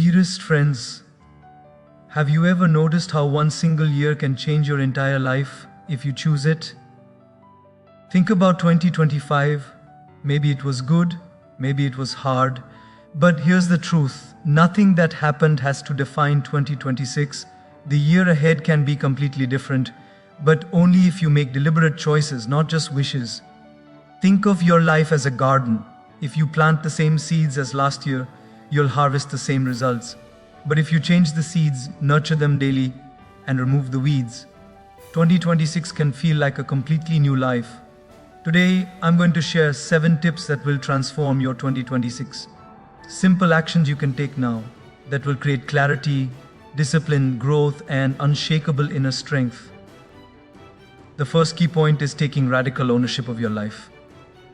Dearest friends, have you ever noticed how one single year can change your entire life if you choose it? Think about 2025. Maybe it was good, maybe it was hard, but here's the truth. Nothing that happened has to define 2026. The year ahead can be completely different, but only if you make deliberate choices, not just wishes. Think of your life as a garden. If you plant the same seeds as last year, you'll harvest the same results. But if you change the seeds, nurture them daily, and remove the weeds, 2026 can feel like a completely new life. Today, I'm going to share 7 tips that will transform your 2026. Simple actions you can take now that will create clarity, discipline, growth, and unshakable inner strength. The first key point is taking radical ownership of your life.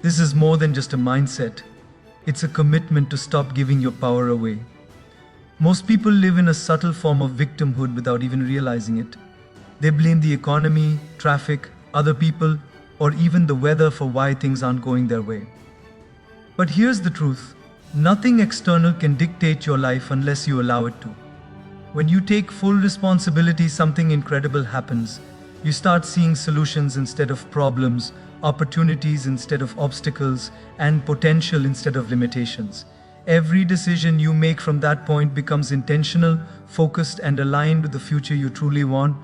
This is more than just a mindset. It's a commitment to stop giving your power away. Most people live in a subtle form of victimhood without even realizing it. They blame the economy, traffic, other people, or even the weather for why things aren't going their way. But here's the truth. Nothing external can dictate your life unless you allow it to. When you take full responsibility, something incredible happens. You start seeing solutions instead of problems, opportunities instead of obstacles, and potential instead of limitations. Every decision you make from that point becomes intentional, focused, and aligned with the future you truly want.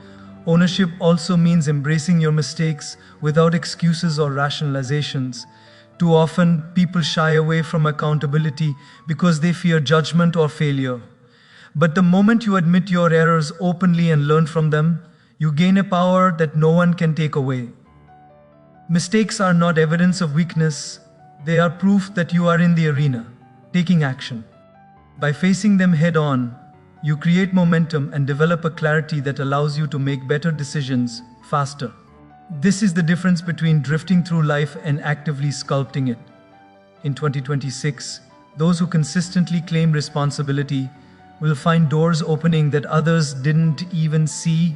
Ownership also means embracing your mistakes without excuses or rationalizations. Too often, people shy away from accountability because they fear judgment or failure. But the moment you admit your errors openly and learn from them, you gain a power that no one can take away. Mistakes are not evidence of weakness, they are proof that you are in the arena, taking action. By facing them head on, you create momentum and develop a clarity that allows you to make better decisions faster. This is the difference between drifting through life and actively sculpting it. In 2026, those who consistently claim responsibility will find doors opening that others didn't even see.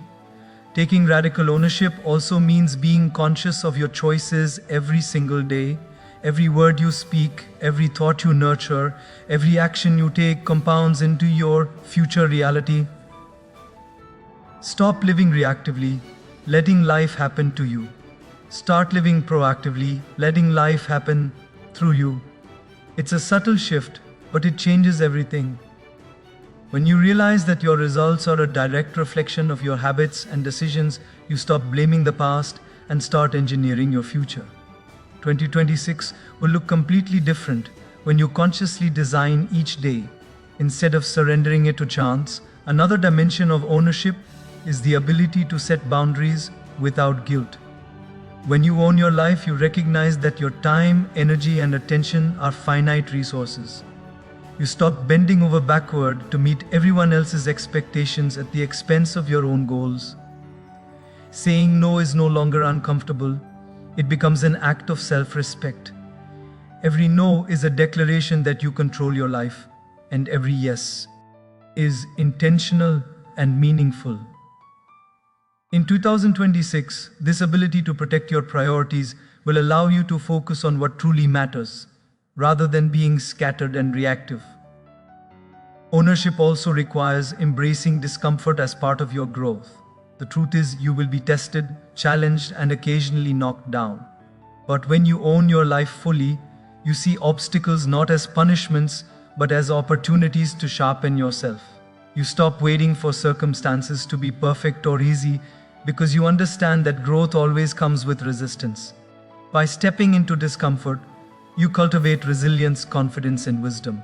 Taking radical ownership also means being conscious of your choices every single day. Every word you speak, every thought you nurture, every action you take compounds into your future reality. Stop living reactively, letting life happen to you. Start living proactively, letting life happen through you. It's a subtle shift, but it changes everything. When you realize that your results are a direct reflection of your habits and decisions, you stop blaming the past and start engineering your future. 2026 will look completely different when you consciously design each day instead of surrendering it to chance. Another dimension of ownership is the ability to set boundaries without guilt. When you own your life, you recognize that your time, energy, and attention are finite resources. You stop bending over backward to meet everyone else's expectations at the expense of your own goals. Saying no is no longer uncomfortable. It becomes an act of self-respect. Every no is a declaration that you control your life, and every yes is intentional and meaningful. In 2026, this ability to protect your priorities will allow you to focus on what truly matters, rather than being scattered and reactive. Ownership also requires embracing discomfort as part of your growth. The truth is, you will be tested, challenged, and occasionally knocked down. But when you own your life fully, you see obstacles not as punishments, but as opportunities to sharpen yourself. You stop waiting for circumstances to be perfect or easy because you understand that growth always comes with resistance. By stepping into discomfort, you cultivate resilience, confidence, and wisdom.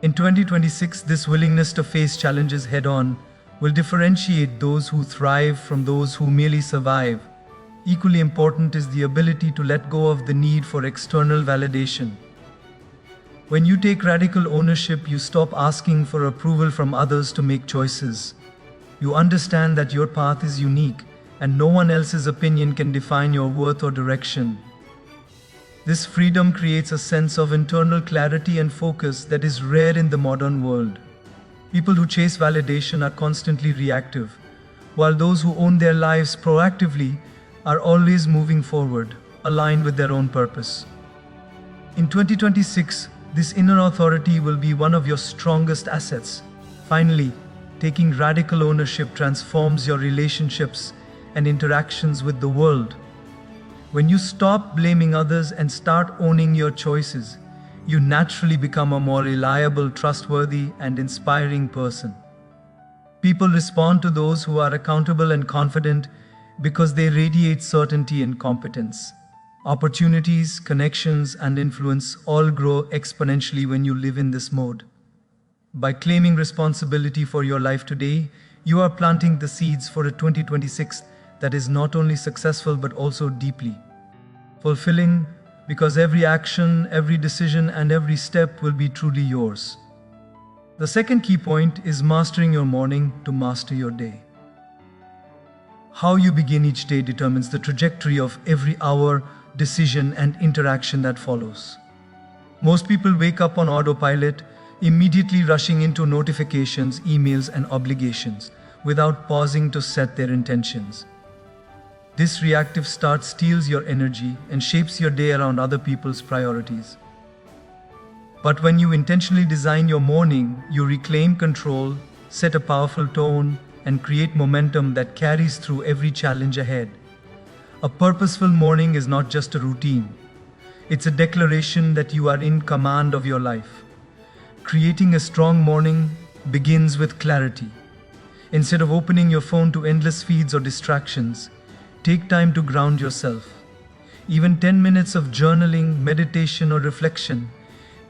In 2026, this willingness to face challenges head-on will differentiate those who thrive from those who merely survive. Equally important is the ability to let go of the need for external validation. When you take radical ownership, you stop asking for approval from others to make choices. You understand that your path is unique, and no one else's opinion can define your worth or direction. This freedom creates a sense of internal clarity and focus that is rare in the modern world. People who chase validation are constantly reactive, while those who own their lives proactively are always moving forward, aligned with their own purpose. In 2026, This inner authority will be one of your strongest assets. Finally, taking radical ownership transforms your relationships and interactions with the world. When you stop blaming others and start owning your choices, you naturally become a more reliable, trustworthy, and inspiring person. People respond to those who are accountable and confident because they radiate certainty and competence. Opportunities, connections, and influence all grow exponentially when you live in this mode. By claiming responsibility for your life today, you are planting the seeds for a 2026 that is not only successful but also deeply fulfilling, because every action, every decision, and every step will be truly yours. The second key point is mastering your morning to master your day. How you begin each day determines the trajectory of every hour, decision, and interaction that follows. Most people wake up on autopilot, immediately rushing into notifications, emails, and obligations without pausing to set their intentions. This reactive start steals your energy and shapes your day around other people's priorities. But when you intentionally design your morning, you reclaim control, set a powerful tone, and create momentum that carries through every challenge ahead. A purposeful morning is not just a routine. It's a declaration that you are in command of your life. Creating a strong morning begins with clarity. Instead of opening your phone to endless feeds or distractions, take time to ground yourself. Even 10 minutes of journaling, meditation, or reflection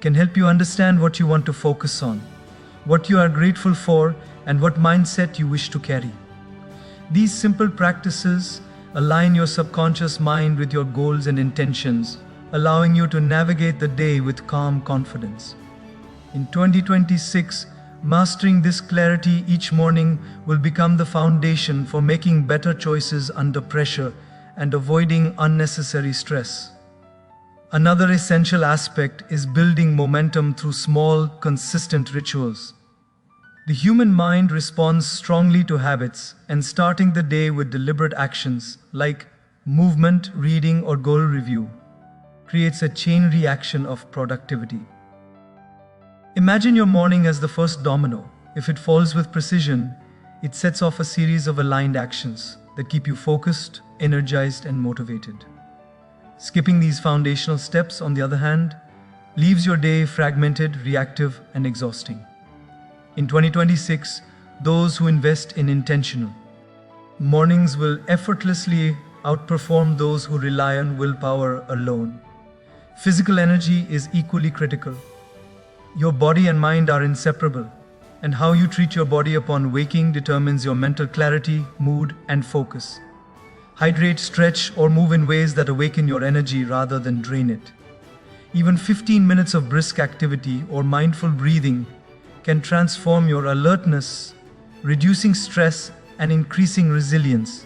can help you understand what you want to focus on, what you are grateful for, and what mindset you wish to carry. These simple practices align your subconscious mind with your goals and intentions, allowing you to navigate the day with calm confidence. In 2026, mastering this clarity each morning will become the foundation for making better choices under pressure and avoiding unnecessary stress. Another essential aspect is building momentum through small, consistent rituals. The human mind responds strongly to habits, and starting the day with deliberate actions like movement, reading, or goal review creates a chain reaction of productivity. Imagine your morning as the first domino. If it falls with precision, it sets off a series of aligned actions that keep you focused, energized, and motivated. Skipping these foundational steps, on the other hand, leaves your day fragmented, reactive, and exhausting. In 2026, those who invest in intentional mornings will effortlessly outperform those who rely on willpower alone. Physical energy is equally critical. Your body and mind are inseparable, and how you treat your body upon waking determines your mental clarity, mood, and focus. Hydrate, stretch, or move in ways that awaken your energy rather than drain it. Even 15 minutes of brisk activity or mindful breathing can transform your alertness, reducing stress and increasing resilience.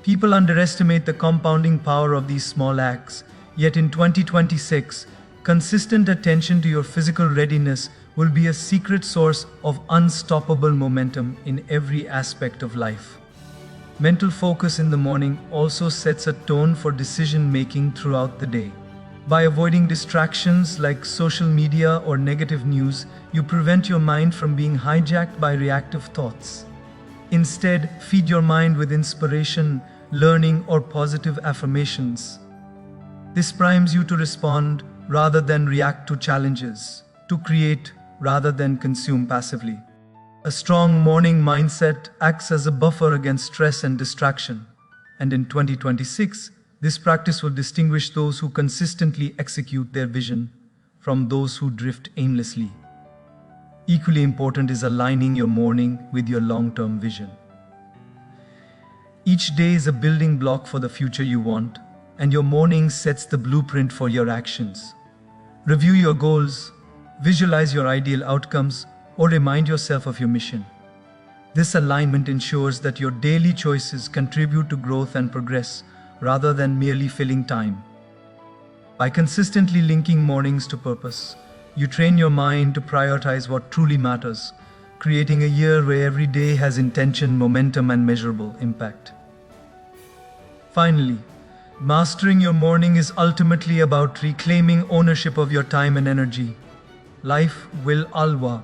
People underestimate the compounding power of these small acts, yet in 2026, consistent attention to your physical readiness will be a secret source of unstoppable momentum in every aspect of life. Mental focus in the morning also sets a tone for decision-making throughout the day. By avoiding distractions like social media or negative news, you prevent your mind from being hijacked by reactive thoughts. Instead, feed your mind with inspiration, learning, or positive affirmations. This primes you to respond rather than react to challenges, to create rather than consume passively. A strong morning mindset acts as a buffer against stress and distraction, and in 2026, this practice will distinguish those who consistently execute their vision from those who drift aimlessly. Equally important is aligning your morning with your long-term vision. Each day is a building block for the future you want, and your morning sets the blueprint for your actions. Review your goals, visualize your ideal outcomes, or remind yourself of your mission. This alignment ensures that your daily choices contribute to growth and progress rather than merely filling time. By consistently linking mornings to purpose, you train your mind to prioritize what truly matters, creating a year where every day has intention, momentum, and measurable impact. Finally, Mastering your morning is ultimately about reclaiming ownership of your time and energy. Life will alwa.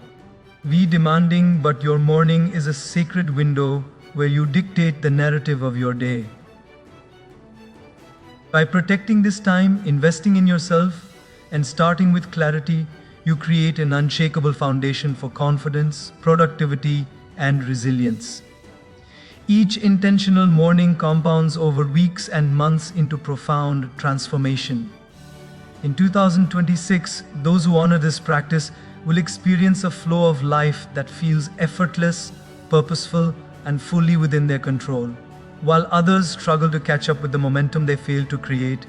Be demanding, but your morning is a sacred window where you dictate the narrative of your day. By protecting this time, investing in yourself, and starting with clarity, you create an unshakable foundation for confidence, productivity, and resilience. Each intentional morning compounds over weeks and months into profound transformation. In 2026, those who honor this practice will experience a flow of life that feels effortless, purposeful, and fully within their control. While others struggle to catch up with the momentum they fail to create,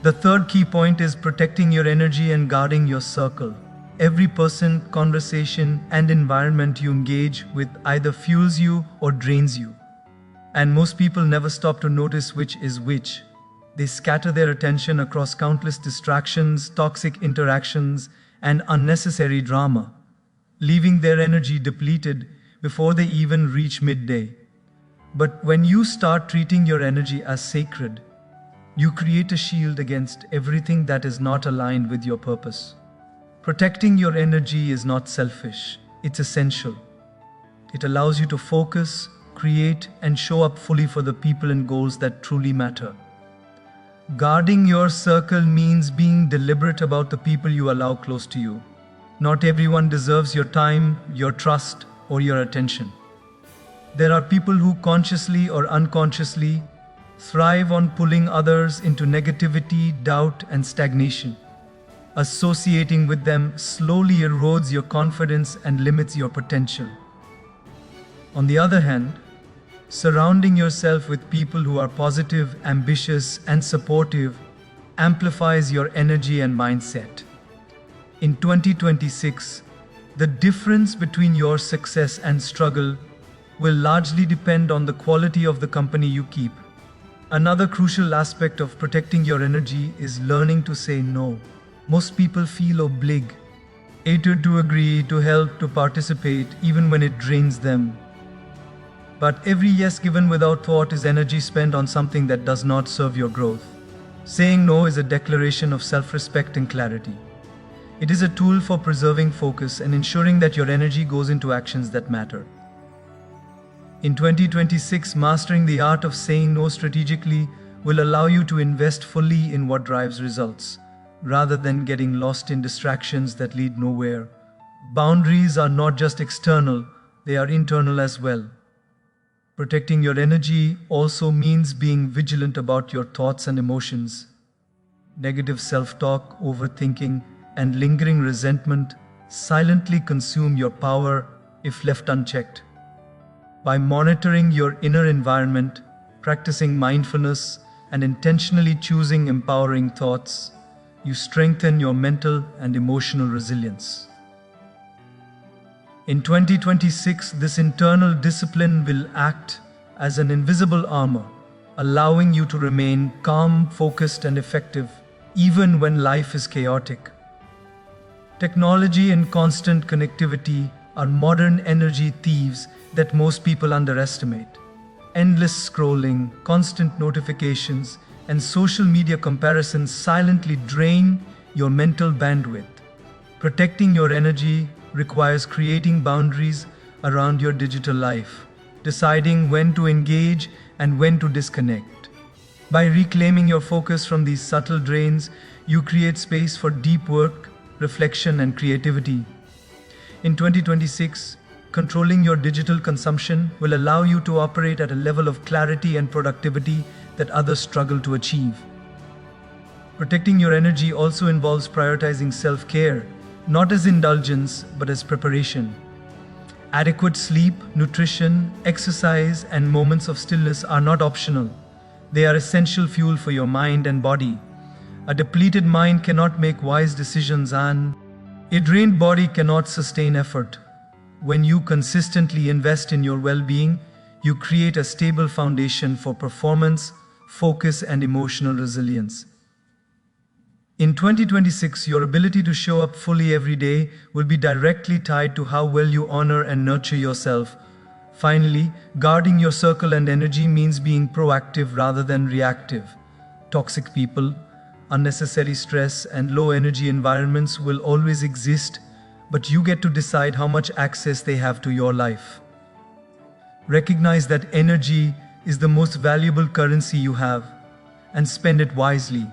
the third key point is protecting your energy and guarding your circle. Every person, conversation, and environment you engage with either fuels you or drains you. And most people never stop to notice which is which. They scatter their attention across countless distractions, toxic interactions, and unnecessary drama, leaving their energy depleted before they even reach midday. But when you start treating your energy as sacred, you create a shield against everything that is not aligned with your purpose. Protecting your energy is not selfish, it's essential. It allows you to focus, create, and show up fully for the people and goals that truly matter. Guarding your circle means being deliberate about the people you allow close to you. Not everyone deserves your time, your trust, or your attention. There are people who consciously or unconsciously thrive on pulling others into negativity, doubt, and stagnation. Associating with them slowly erodes your confidence and limits your potential. On the other hand, surrounding yourself with people who are positive, ambitious, and supportive amplifies your energy and mindset. In 2026, the difference between your success and struggle will largely depend on the quality of the company you keep. Another crucial aspect of protecting your energy is learning to say no. Most people feel obligated to agree, to help, to participate, even when it drains them. But every yes given without thought is energy spent on something that does not serve your growth. Saying no is a declaration of self-respect and clarity. It is a tool for preserving focus and ensuring that your energy goes into actions that matter. In 2026, mastering the art of saying no strategically will allow you to invest fully in what drives results, rather than getting lost in distractions that lead nowhere. Boundaries are not just external, they are internal as well. Protecting your energy also means being vigilant about your thoughts and emotions. Negative self-talk, overthinking, and lingering resentment silently consume your power if left unchecked. By monitoring your inner environment, practicing mindfulness, and intentionally choosing empowering thoughts, you strengthen your mental and emotional resilience. In 2026, this internal discipline will act as an invisible armor, allowing you to remain calm, focused, and effective, even when life is chaotic. Technology and constant connectivity are modern energy thieves that most people underestimate. Endless scrolling, constant notifications, and social media comparisons silently drain your mental bandwidth. Protecting your energy requires creating boundaries around your digital life, deciding when to engage and when to disconnect. By reclaiming your focus from these subtle drains, you create space for deep work, reflection, and creativity. In 2026, controlling your digital consumption will allow you to operate at a level of clarity and productivity that others struggle to achieve. Protecting your energy also involves prioritizing self-care, not as indulgence, but as preparation. Adequate sleep, nutrition, exercise, and moments of stillness are not optional. They are essential fuel for your mind and body. A depleted mind cannot make wise decisions, and a drained body cannot sustain effort. When you consistently invest in your well-being, you create a stable foundation for performance, focus, and emotional resilience. In 2026, your ability to show up fully every day will be directly tied to how well you honor and nurture yourself. Finally, guarding your circle and energy means being proactive rather than reactive. Toxic people, unnecessary stress, and low energy environments will always exist, but you get to decide how much access they have to your life. Recognize that energy is the most valuable currency you have, and spend it wisely.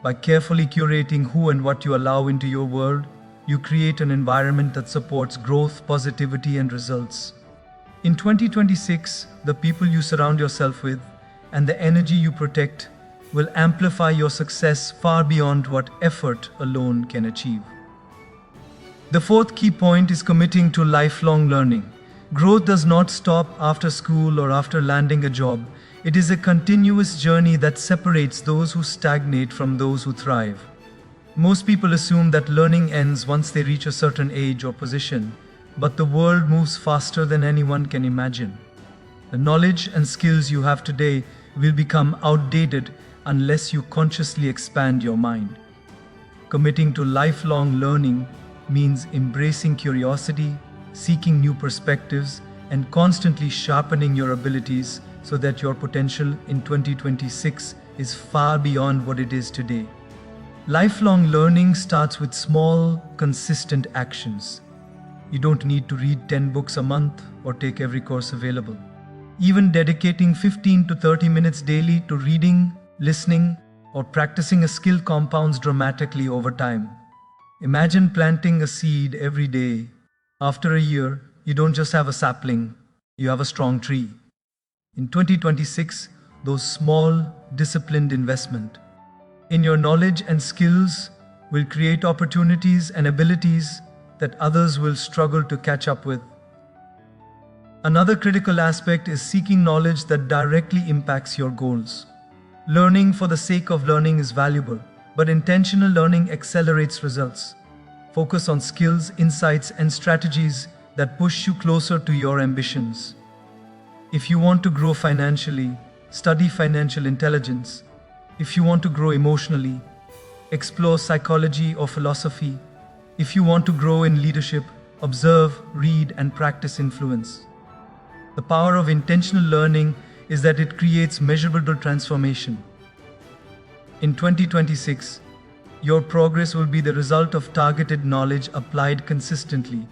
By carefully curating who and what you allow into your world, you create an environment that supports growth, positivity, and results. In 2026, the people you surround yourself with and the energy you protect will amplify your success far beyond what effort alone can achieve. The fourth key point is committing to lifelong learning. Growth does not stop after school or after landing a job. It is a continuous journey that separates those who stagnate from those who thrive. Most people assume that learning ends once they reach a certain age or position, but the world moves faster than anyone can imagine. The knowledge and skills you have today will become outdated unless you consciously expand your mind. Committing to lifelong learning means embracing curiosity, seeking new perspectives, and constantly sharpening your abilities so that your potential in 2026 is far beyond what it is today. Lifelong learning starts with small, consistent actions. You don't need to read 10 books a month or take every course available. Even dedicating 15 to 30 minutes daily to reading, listening, or practicing a skill compounds dramatically over time. Imagine planting a seed every day. After a year, you don't just have a sapling, you have a strong tree. In 2026, those small, disciplined investment in your knowledge and skills will create opportunities and abilities that others will struggle to catch up with. Another critical aspect is seeking knowledge that directly impacts your goals. Learning for the sake of learning is valuable, but intentional learning accelerates results. Focus on skills, insights, and strategies that push you closer to your ambitions. If you want to grow financially, study financial intelligence. If you want to grow emotionally, explore psychology or philosophy. If you want to grow in leadership, observe, read, and practice influence. The power of intentional learning is that it creates measurable transformation. In 2026, your progress will be the result of targeted knowledge applied consistently,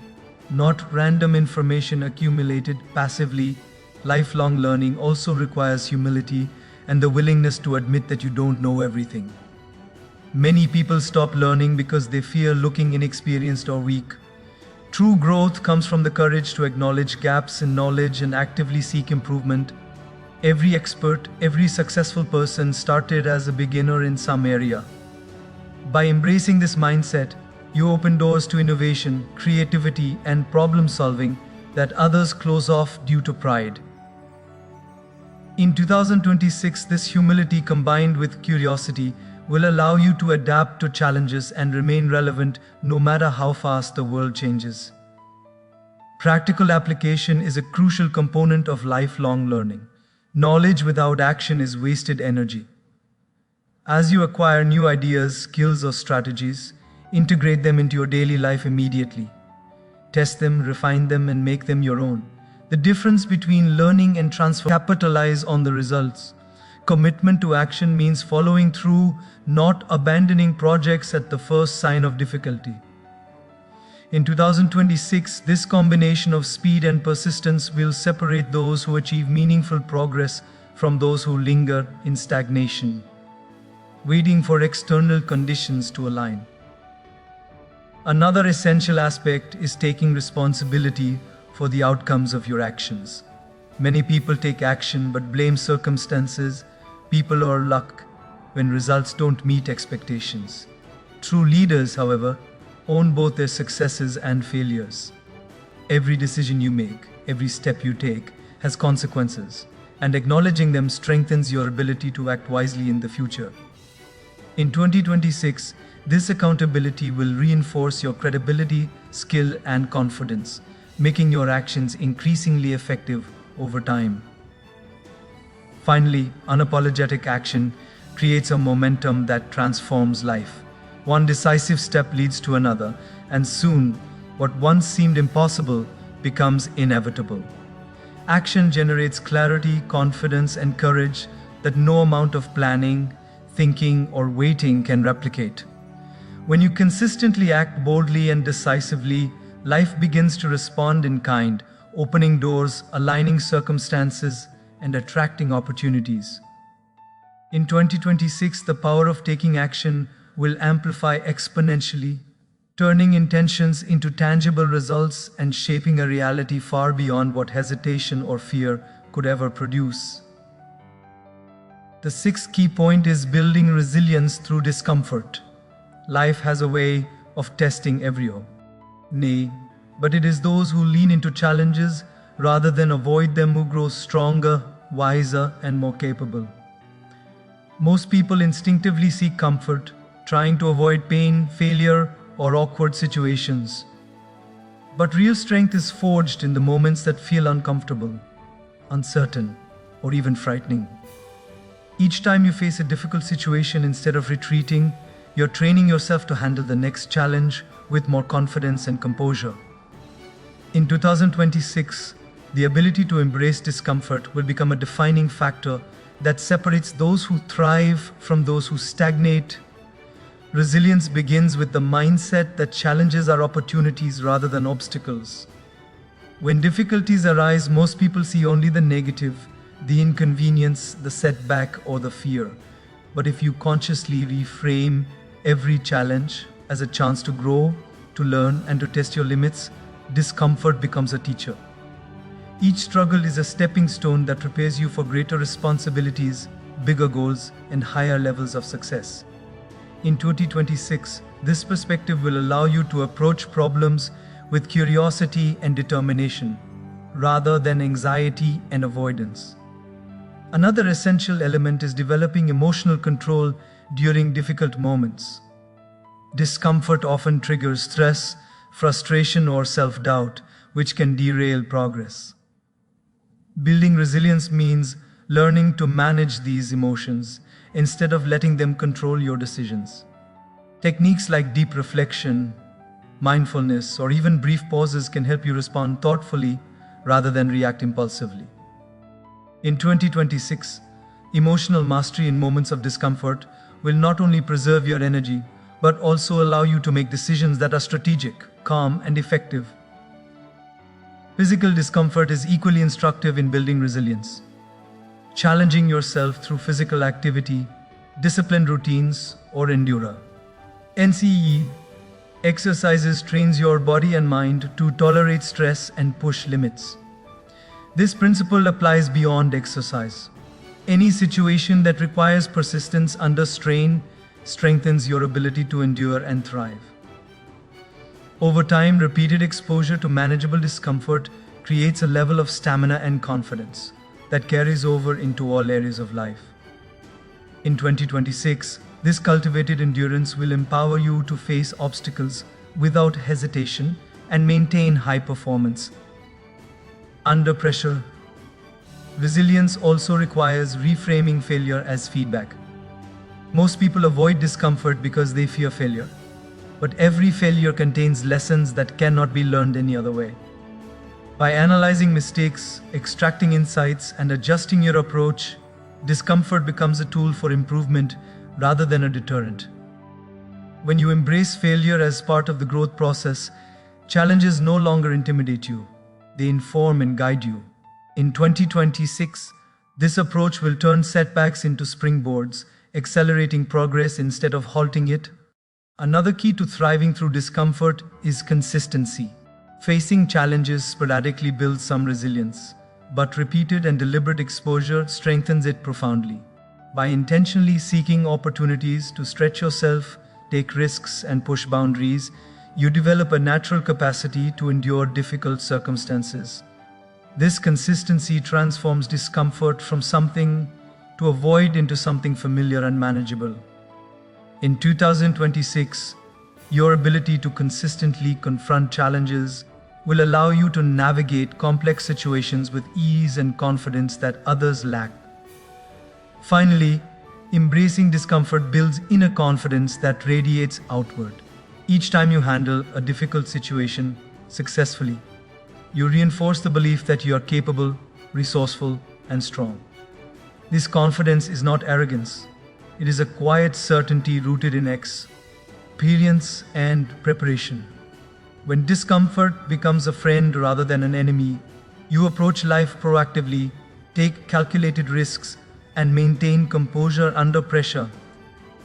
not random information accumulated passively. Lifelong learning also requires humility and the willingness to admit that you don't know everything. Many people stop learning because they fear looking inexperienced or weak. True growth comes from the courage to acknowledge gaps in knowledge and actively seek improvement. Every expert, every successful person started as a beginner in some area. By embracing this mindset, you open doors to innovation, creativity, and problem solving that others close off due to pride. In 2026, this humility combined with curiosity will allow you to adapt to challenges and remain relevant no matter how fast the world changes. Practical application is a crucial component of lifelong learning. Knowledge without action is wasted energy. As you acquire new ideas, skills, or strategies, integrate them into your daily life immediately. Test them, refine them, and make them your own. The difference between learning and transfer. Capitalize on the results. Commitment to action means following through, not abandoning projects at the first sign of difficulty. In 2026, this combination of speed and persistence will separate those who achieve meaningful progress from those who linger in stagnation, waiting for external conditions to align. Another essential aspect is taking responsibility for the outcomes of your actions. Many people take action but blame circumstances, people, or luck when results don't meet expectations. True leaders, however, own both their successes and failures. Every decision you make, every step you take, has consequences, and acknowledging them strengthens your ability to act wisely in the future. In 2026, this accountability will reinforce your credibility, skill, and confidence, making your actions increasingly effective over time. Finally, unapologetic action creates a momentum that transforms life. One decisive step leads to another, and soon, what once seemed impossible becomes inevitable. Action generates clarity, confidence, and courage that no amount of planning, thinking, or waiting can replicate. When you consistently act boldly and decisively, life begins to respond in kind, opening doors, aligning circumstances, and attracting opportunities. In 2026, the power of taking action will amplify exponentially, turning intentions into tangible results and shaping a reality far beyond what hesitation or fear could ever produce. The sixth key point is building resilience through discomfort. Life has a way of testing everyone. Nay, but it is those who lean into challenges rather than avoid them who grow stronger, wiser, and more capable. Most people instinctively seek comfort, trying to avoid pain, failure, or awkward situations. But real strength is forged in the moments that feel uncomfortable, uncertain, or even frightening. Each time you face a difficult situation, instead of retreating, you're training yourself to handle the next challenge with more confidence and composure. In 2026, the ability to embrace discomfort will become a defining factor that separates those who thrive from those who stagnate. Resilience begins with the mindset that challenges are opportunities rather than obstacles. When difficulties arise, most people see only the negative, the inconvenience, the setback, or the fear. But if you consciously reframe every challenge as a chance to grow, to learn, and to test your limits, discomfort becomes a teacher. Each struggle is a stepping stone that prepares you for greater responsibilities, bigger goals, and higher levels of success. In 2026, this perspective will allow you to approach problems with curiosity and determination, rather than anxiety and avoidance. Another essential element is developing emotional control during difficult moments. Discomfort often triggers stress, frustration, or self-doubt, which can derail progress. Building resilience means learning to manage these emotions instead of letting them control your decisions. Techniques like deep reflection, mindfulness, or even brief pauses can help you respond thoughtfully rather than react impulsively. In 2026, emotional mastery in moments of discomfort will not only preserve your energy, but also allow you to make decisions that are strategic, calm, and effective. Physical discomfort is equally instructive in building resilience. Challenging yourself through physical activity, disciplined routines, or endurance. NCE exercises trains your body and mind to tolerate stress and push limits. This principle applies beyond exercise. Any situation that requires persistence under strain strengthens your ability to endure and thrive. Over time, repeated exposure to manageable discomfort creates a level of stamina and confidence that carries over into all areas of life. In 2026, this cultivated endurance will empower you to face obstacles without hesitation and maintain high performance under pressure. Resilience also requires reframing failure as feedback. Most people avoid discomfort because they fear failure, but every failure contains lessons that cannot be learned any other way. By analyzing mistakes, extracting insights, and adjusting your approach, discomfort becomes a tool for improvement rather than a deterrent. When you embrace failure as part of the growth process, challenges no longer intimidate you. They inform and guide you. In 2026, this approach will turn setbacks into springboards, accelerating progress instead of halting it. Another key to thriving through discomfort is consistency. Facing challenges sporadically builds some resilience, but repeated and deliberate exposure strengthens it profoundly. By intentionally seeking opportunities to stretch yourself, take risks, and push boundaries, you develop a natural capacity to endure difficult circumstances. This consistency transforms discomfort from something to avoid into something familiar and manageable. In 2026, your ability to consistently confront challenges will allow you to navigate complex situations with ease and confidence that others lack. Finally, embracing discomfort builds inner confidence that radiates outward. Each time you handle a difficult situation successfully, you reinforce the belief that you are capable, resourceful, and strong. This confidence is not arrogance, It is a quiet certainty rooted in experience and preparation. When discomfort becomes a friend rather than an enemy, you approach life proactively, take calculated risks, and maintain composure under pressure.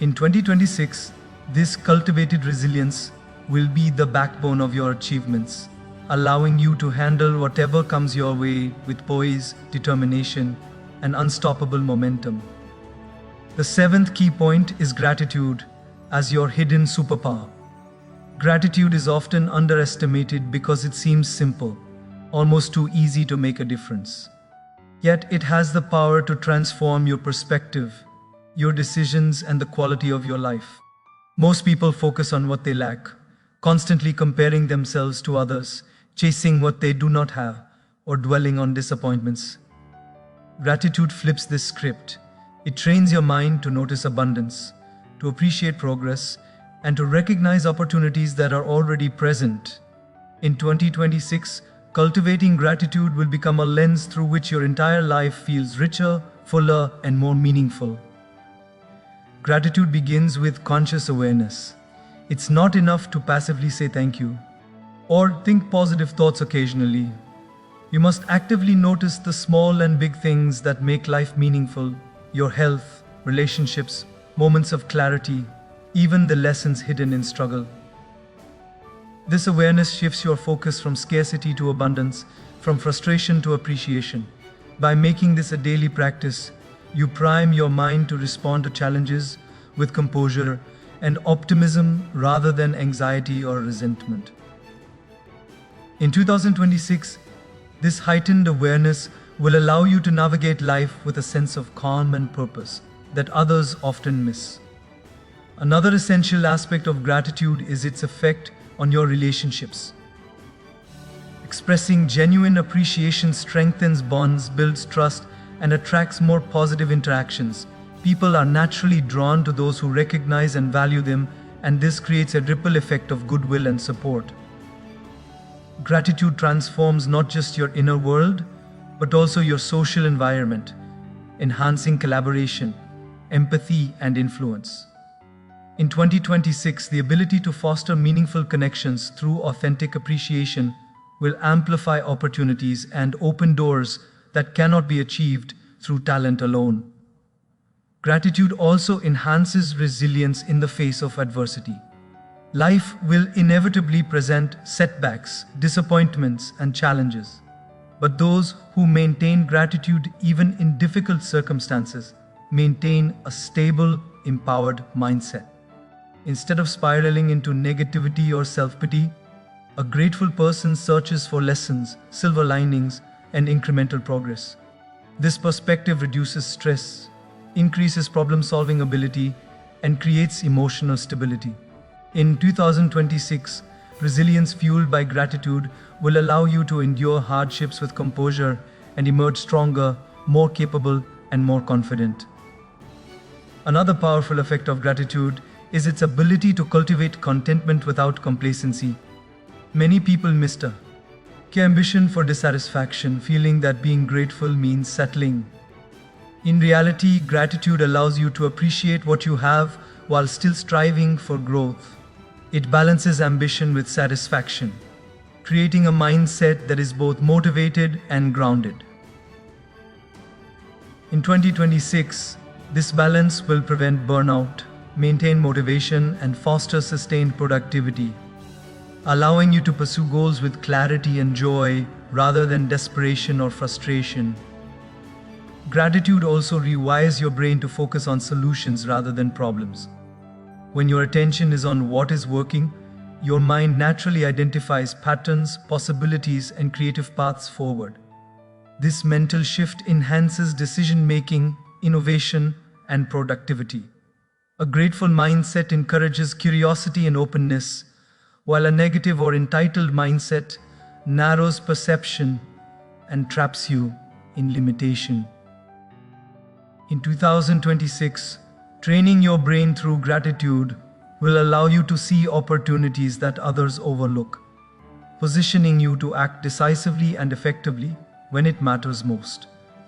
In 2026, this cultivated resilience will be the backbone of your achievements, allowing you to handle whatever comes your way with poise, determination, and unstoppable momentum. The seventh key point is gratitude as your hidden superpower. Gratitude is often underestimated because it seems simple, almost too easy to make a difference. Yet it has the power to transform your perspective, your decisions, and the quality of your life. Most people focus on what they lack, constantly comparing themselves to others, chasing what they do not have, or dwelling on disappointments. Gratitude flips this script. It trains your mind to notice abundance, to appreciate progress, and to recognize opportunities that are already present. In 2026, cultivating gratitude will become a lens through which your entire life feels richer, fuller, and more meaningful. Gratitude begins with conscious awareness. It's not enough to passively say thank you or think positive thoughts occasionally. You must actively notice the small and big things that make life meaningful: your health, relationships, moments of clarity, even the lessons hidden in struggle. This awareness shifts your focus from scarcity to abundance, from frustration to appreciation. By making this a daily practice, you prime your mind to respond to challenges with composure and optimism rather than anxiety or resentment. In 2026, this heightened awareness will allow you to navigate life with a sense of calm and purpose that others often miss. Another essential aspect of gratitude is its effect on your relationships. Expressing genuine appreciation strengthens bonds, builds trust, and attracts more positive interactions. People are naturally drawn to those who recognize and value them, and this creates a ripple effect of goodwill and support. Gratitude transforms not just your inner world, but also your social environment, enhancing collaboration, empathy, and influence. In 2026, the ability to foster meaningful connections through authentic appreciation will amplify opportunities and open doors that cannot be achieved through talent alone. Gratitude also enhances resilience in the face of adversity. Life will inevitably present setbacks, disappointments, and challenges. But those who maintain gratitude even in difficult circumstances maintain a stable, empowered mindset. Instead of spiraling into negativity or self-pity, a grateful person searches for lessons, silver linings, and incremental progress. This perspective reduces stress, increases problem-solving ability, and creates emotional stability. In 2026, resilience fueled by gratitude will allow you to endure hardships with composure and emerge stronger, more capable, and more confident. Another powerful effect of gratitude is its ability to cultivate contentment without complacency. Many people mistake ambition for dissatisfaction, feeling that being grateful means settling. In reality, gratitude allows you to appreciate what you have while still striving for growth. It balances ambition with satisfaction, creating a mindset that is both motivated and grounded. In 2026, this balance will prevent burnout, maintain motivation, and foster sustained productivity, allowing you to pursue goals with clarity and joy rather than desperation or frustration. Gratitude also rewires your brain to focus on solutions rather than problems. When your attention is on what is working, your mind naturally identifies patterns, possibilities, and creative paths forward. This mental shift enhances decision-making, innovation, and productivity. A grateful mindset encourages curiosity and openness, while a negative or entitled mindset narrows perception and traps you in limitation. In 2026, training your brain through gratitude will allow you to see opportunities that others overlook, positioning you to act decisively and effectively when it matters most.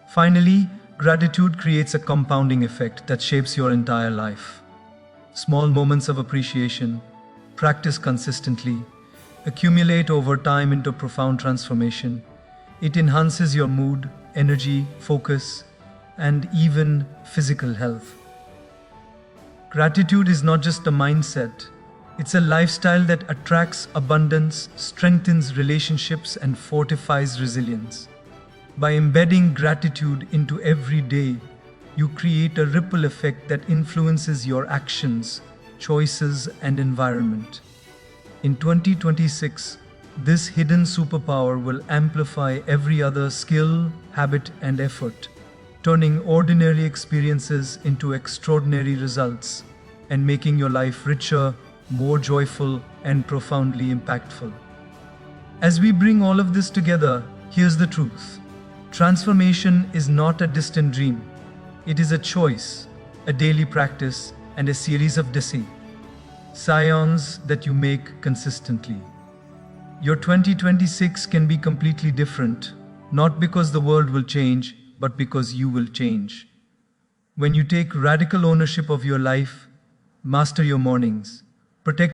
Finally, Gratitude creates a compounding effect that shapes your entire life. Small moments of appreciation, practiced consistently, accumulate over time into profound transformation. It enhances your mood, energy, focus, and even physical health. Gratitude is not just a mindset, it's a lifestyle that attracts abundance, strengthens relationships, and fortifies resilience. By embedding gratitude into every day, you create a ripple effect that influences your actions, choices, and environment. In 2026, this hidden superpower will amplify every other skill, habit, and effort, turning ordinary experiences into extraordinary results and making your life richer, more joyful, and profoundly impactful. As we bring all of this together, here's the truth. Transformation is not a distant dream. It is a choice, a daily practice, and a series of decisions that you make consistently. Your 2026 can be completely different, not because the world will change, but because you will change. When you take radical ownership of your life, master your mornings, protect